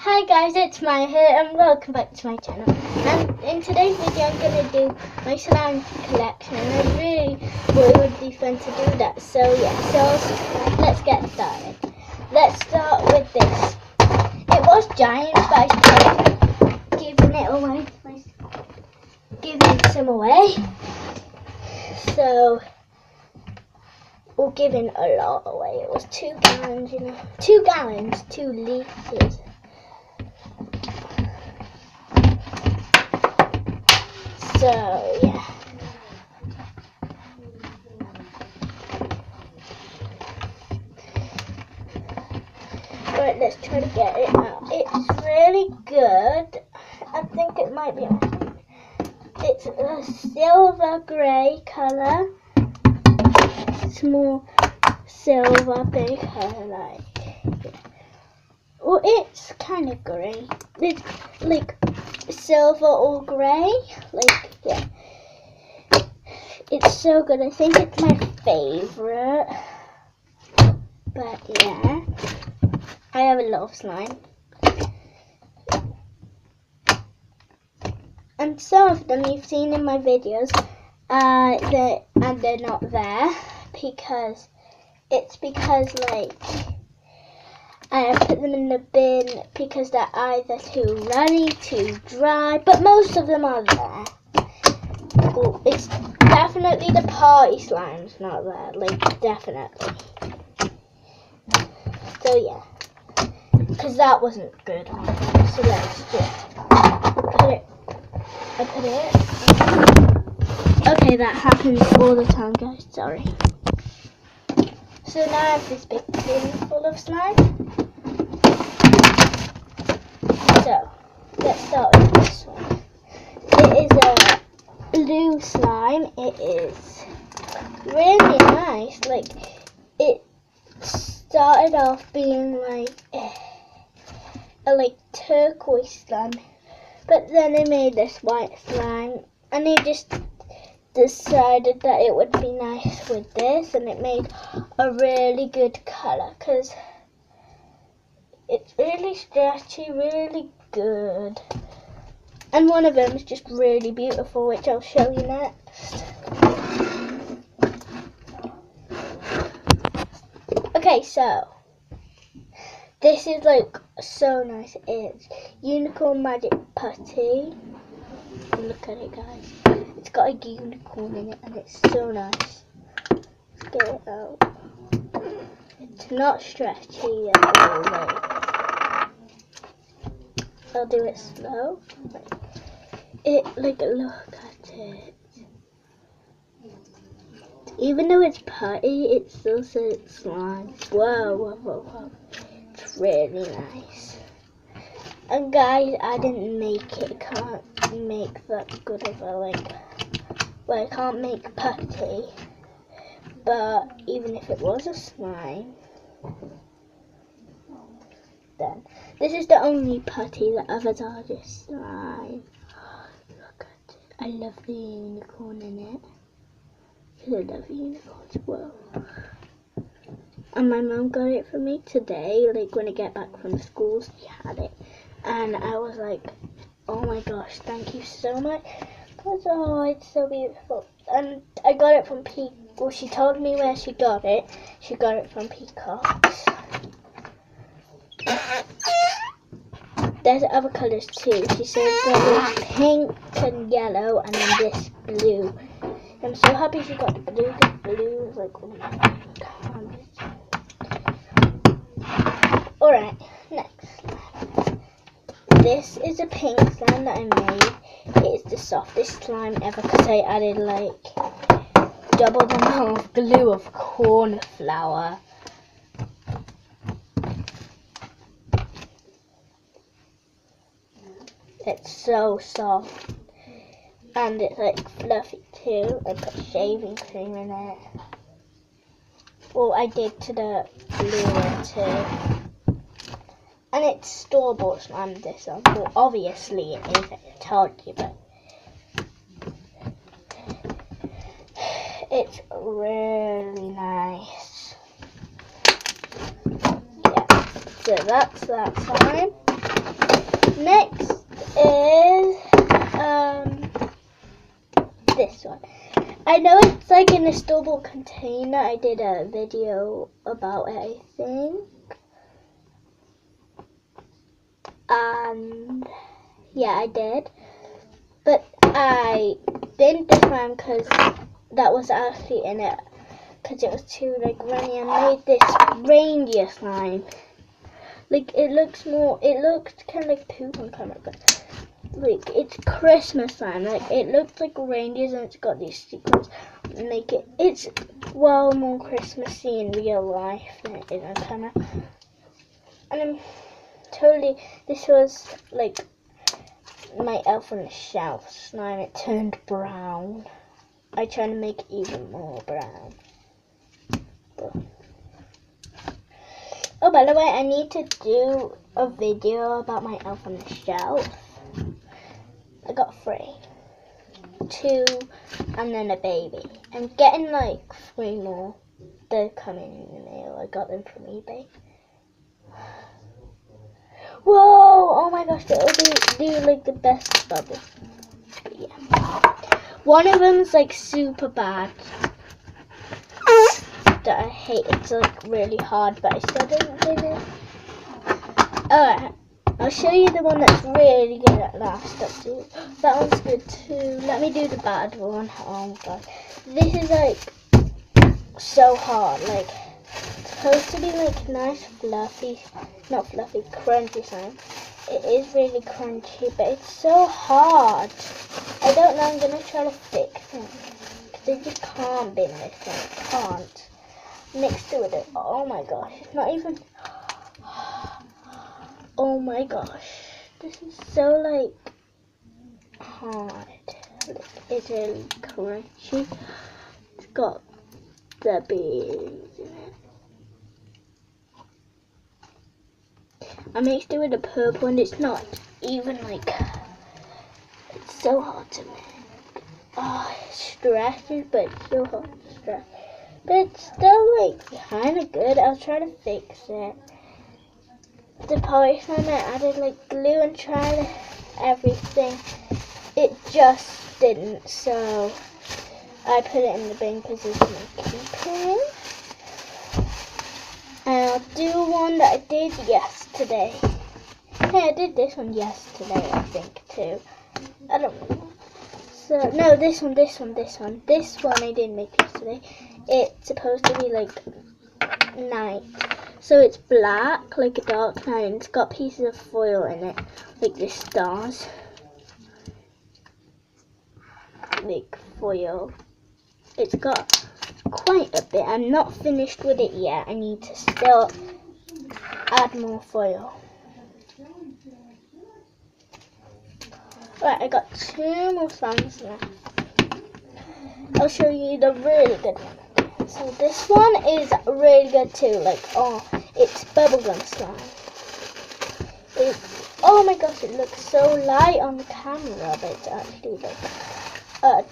Hi guys, it's Maya here and welcome back to my channel. And in today's video I'm going to do my slime collection, and I really thought it would be fun to do that. So yeah, so let's get started. Let's start with this. It was giant, but I started giving it away. Giving some away. So we're giving a lot away. It was 2 gallons, 2 gallons, 2 litres. So, yeah. Right, let's try to get it out. It's really good. I think it might be. It's a silver grey colour. Small silver, big colour, like. Well, it's kind of grey. It's like silver or grey. Like, yeah. It's so good. I think it's my favourite. But yeah, I have a lot of slime. And some of them you've seen in my videos, they're not there because like I put them in the bin because they're either too runny, too dry, but most of them are there. Well, it's definitely the party slime's not there, like definitely. So yeah, because that wasn't good. So let's just put it. I put it. Okay, that happens all the time, guys. Sorry. So now I have this big bin full of slime. So let's start with this one. It is a blue slime. It is really nice. Like, it started off being like a turquoise slime, but then they made this white slime, and they just decided that it would be nice with this, and it made a really good colour because it's really stretchy, really good. And one of them is just really beautiful, which I'll show you next. Okay, so this is like so nice. It's Unicorn Magic Putty. Look at it, guys. It's got a unicorn in it, and it's so nice. Let's get it out. It's not stretchy at all. Like, I'll do it slow. Look at it. Even though it's putty, it still says it's slime. Whoa. It's really nice. And guys, I didn't make it. I can't make that good of a I can't make putty. But even if it was a slime, then this is the only putty. The others are just slime. Look at it. I love the unicorn in it. I love unicorns. Whoa. And my mum got it for me today. Like when I get back from school, she had it. And I was like, oh my gosh, thank you so much. Because, oh, it's so beautiful. And I got it from Well, she told me where she got it. She got it from Peacocks. There's other colours too. She said there was pink and yellow and then this blue. I'm so happy she got the blue. The blue is like one of my favorites. Alright, next. This is a pink slime that I made. It is the softest slime ever because I added like double the amount of glue of corn flour. It's so soft. And it's like fluffy too. I put shaving cream in it. Well, I did to the blue too. And it's store-bought slime, this one. Well, obviously it is, I told you, but it's really nice. Yeah, so that's that slime. I know it's like in a storable container. I did a video about it, I think. And yeah, I did. But I didn't this one because that was actually in it. Because it was too like runny. I made this reindeer slime. Like it looks kind of like poop on camera, but like it's Christmas slime. Like it looks like reindeers and it's got these sequins. Make it's well more Christmassy in real life than it is on camera. And I'm totally, this was like my Elf on the Shelf slime. It turned brown. I tried to make it even more brown. But, oh, by the way, I need to do a video about my Elf on the Shelf. I got 3. 2 and then a baby. I'm getting like 3 more. They're coming in the mail. I got them from eBay. Whoa! Oh my gosh, they'll do like the best bubble. But yeah. One of them is like super bad. That I hate. It's like really hard, but I still didn't do it. Alright. I'll show you the one that's really good at last. That one's good too. Let me do the bad one. Oh god. This is like so hard. Like it's supposed to be like nice fluffy, not fluffy, crunchy slime. It is really crunchy, but it's so hard. I don't know, I'm gonna try to fix it. Because I just can't bin this thing. I can't. Mixed it with it. Oh my gosh. It's not even. Oh my gosh, this is so like hard. It's really crunchy. It's got the beans in it. I mixed it with the purple and it's not even like, it's so hard to make. Oh, it stretches, but it's so hard to stretch. But it's still like kind of good. I'll try to fix it. The polish slime, I added like glue and tried everything. It just didn't, so I put it in the bin because it's my keeping. And I'll do one that I did yesterday. Hey, I did this one yesterday, I think too. I don't know. So no, this one. This one I didn't make yesterday. It's supposed to be like night. So it's black, like a dark night, and it's got pieces of foil in it, like the stars. Like foil. It's got quite a bit. I'm not finished with it yet. I need to still add more foil. Right, I got 2 more slimes left. I'll show you the really good one. So this one is really good too. Like, oh, it's bubblegum slime. Oh my gosh, it looks so light on the camera, but it's actually like,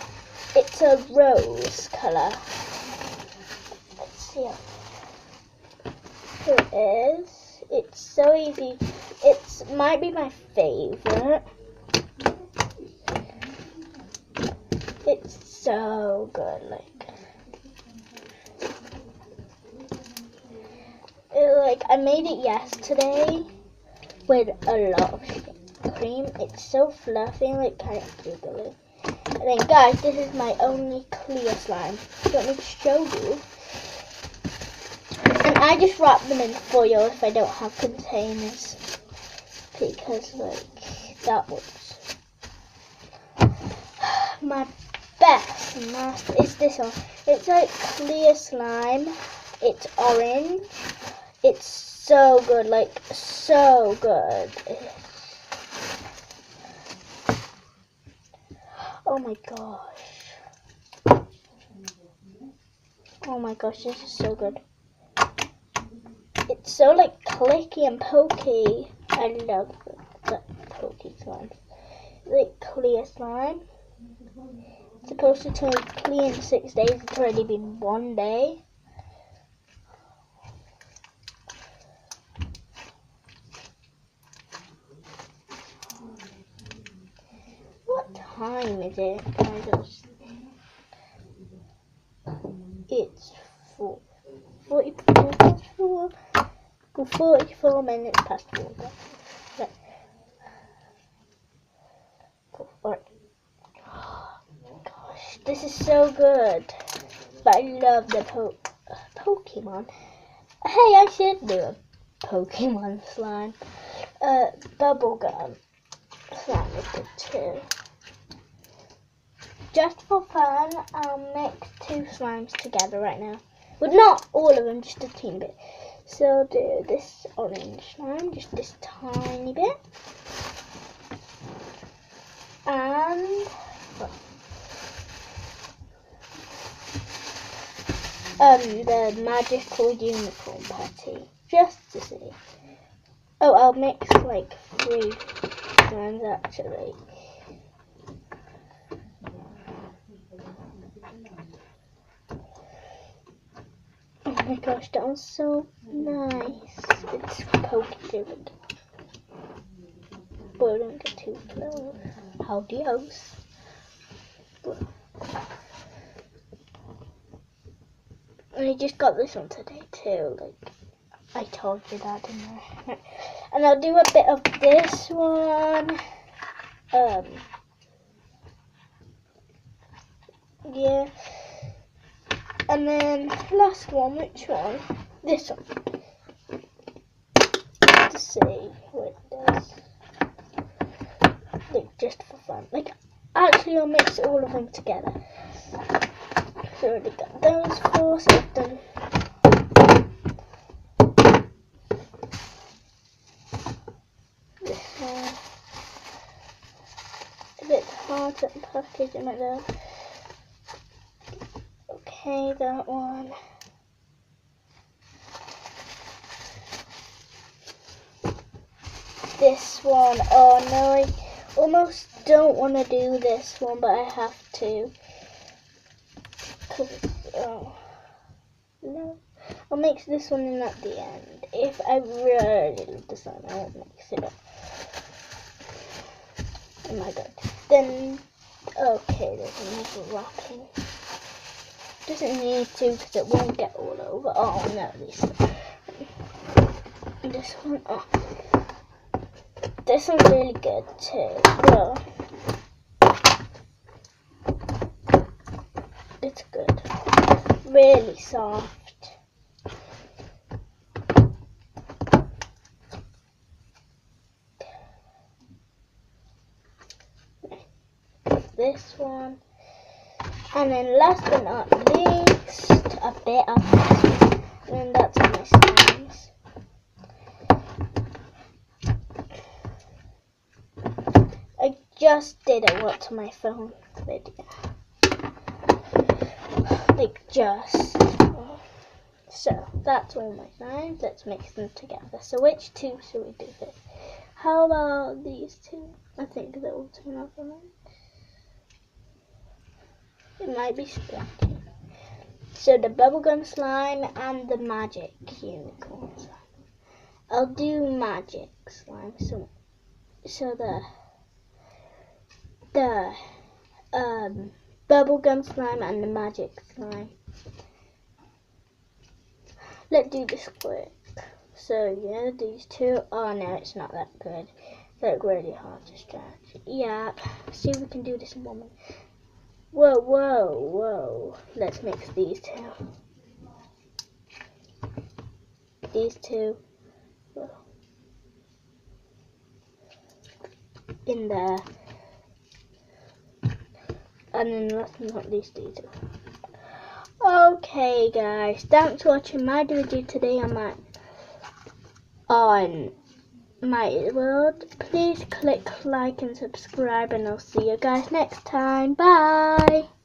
it's a rose color. Let's see. Here it is. It's so easy. It might be my favorite. It's so good, like. I made it yesterday with a lot of cream. It's so fluffy and like kind of giggly. And then guys, this is my only clear slime. Do you want me to show you? And I just wrap them in foil if I don't have containers. Because like, that was my best master is this one. It's like clear slime. It's orange. It's so good, like so good. Oh my gosh. Oh my gosh, this is so good. It's so like clicky and pokey. I love the pokey slime. Like clear slime. It's supposed to turn clear in 6 days. It's already been 1 day. What time is it? 44 minutes past 4. Right. Alright. Gosh, this is so good. But I love the Pokemon. Hey, I should do a Pokemon slime. Bubblegum slime is good too. Just for fun, I'll mix 2 slimes together right now. Well, not all of them, just a teeny bit. So I'll do this orange slime, just this tiny bit. And the magical unicorn patty, just to see. Oh, I'll mix like 3 slimes actually. Oh my gosh, that was so nice. It's Pokemon. But don't get too close. Howdy house. And I just got this one today too. Like I told you that, didn't I? And I'll do a bit of this one. Yeah. And then last one, which one? This one. To see what it does. Like just for fun. Like actually I'll mix all of them together. So I already got those 4, so I've done this one. A bit hard to package in my little. Okay, that one. This one. Oh no, I almost don't want to do this one, but I have to. Oh no, I'll mix this one in at the end. If I really love the slime, I won't mix it up. Oh my god. Then, okay, there's another wrapping. Doesn't need to because it won't get all over. Oh no, this one. Oh, this one's really good too. Well, it's good. Really soft. This one. And then last but not least, a bit of this one. And that's all my slimes. I just did a what to my phone video. Like just. So that's all my slimes. Let's mix them together. So which 2 should we do this? How about these 2? I think they will turn out alright. It might be splotchy. So the bubblegum slime and the magic unicorn slime. I'll do magic slime. So the bubblegum slime and the magic slime. Let's do this quick. So yeah, these 2. Oh no, it's not that good. They're really hard to stretch. Yeah, see if we can do this in 1 minute. Whoa, whoa, whoa. Let's mix these 2. These 2. Whoa. In there. And then last but not least, these 2. Okay guys, thanks for watching my video today on my world. Please click like and subscribe, and I'll see you guys next time. Bye.